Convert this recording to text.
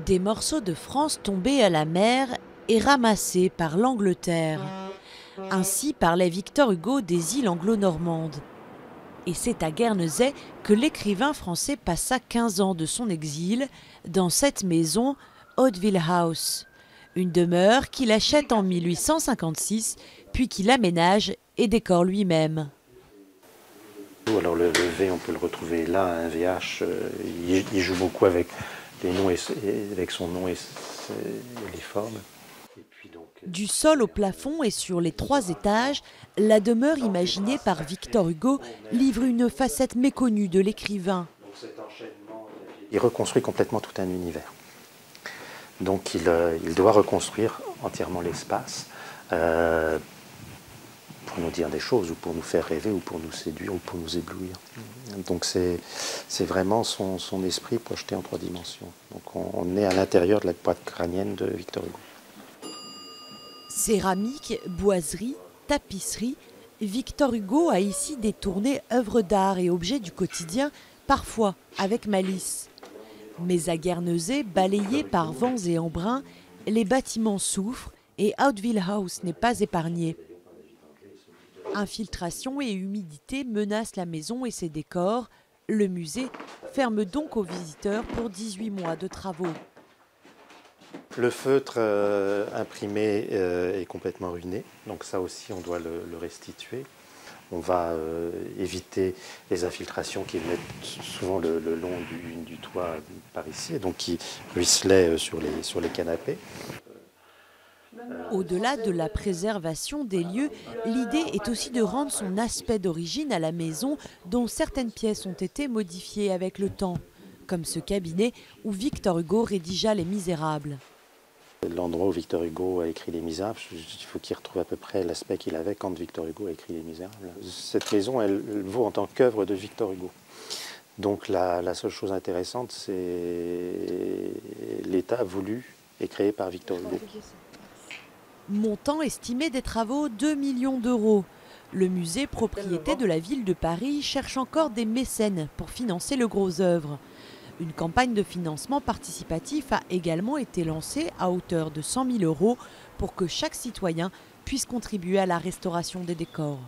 Des morceaux de France tombés à la mer et ramassés par l'Angleterre. Ainsi parlait Victor Hugo des îles anglo-normandes. Et c'est à Guernesey que l'écrivain français passa 15 ans de son exil dans cette maison, Hauteville House, une demeure qu'il achète en 1856, puis qu'il aménage et décore lui-même. Alors le V, on peut le retrouver là, un VH, il joue beaucoup avec les noms et avec son nom et les formes. Et puis donc, Du sol au plafond et sur les 3 étages, la demeure imaginée par Victor Hugo livre une facette méconnue de l'écrivain. il reconstruit complètement tout un univers. Donc il doit reconstruire entièrement l'espace pour nous dire des choses, ou pour nous faire rêver, ou pour nous séduire, ou pour nous éblouir. Donc c'est vraiment son esprit projeté en 3 dimensions. Donc on est à l'intérieur de la boîte crânienne de Victor Hugo. Céramique, boiserie, tapisserie, Victor Hugo a ici détourné œuvres d'art et objets du quotidien, parfois avec malice. Mais à Guernesey, balayé par vents et embruns, les bâtiments souffrent et Hauteville House n'est pas épargné. Infiltration et humidité menacent la maison et ses décors. Le musée ferme donc aux visiteurs pour 18 mois de travaux. Le feutre imprimé est complètement ruiné, donc ça aussi on doit le restituer. On va éviter les infiltrations qui venaient souvent le long du toit par ici, et donc qui ruisselaient sur les canapés. Au-delà de la préservation des lieux, l'idée est aussi de rendre son aspect d'origine à la maison, dont certaines pièces ont été modifiées avec le temps, comme ce cabinet où Victor Hugo rédigea Les Misérables. L'endroit où Victor Hugo a écrit Les Misérables, il faut qu'il retrouve à peu près l'aspect qu'il avait quand Victor Hugo a écrit Les Misérables. Cette maison, elle vaut en tant qu'œuvre de Victor Hugo. Donc la seule chose intéressante, c'est l'état voulu et créé par Victor Hugo. Montant estimé des travaux 2 millions d'euros. Le musée, propriété de la ville de Paris, cherche encore des mécènes pour financer le gros œuvre. Une campagne de financement participatif a également été lancée à hauteur de 100 000 € pour que chaque citoyen puisse contribuer à la restauration des décors.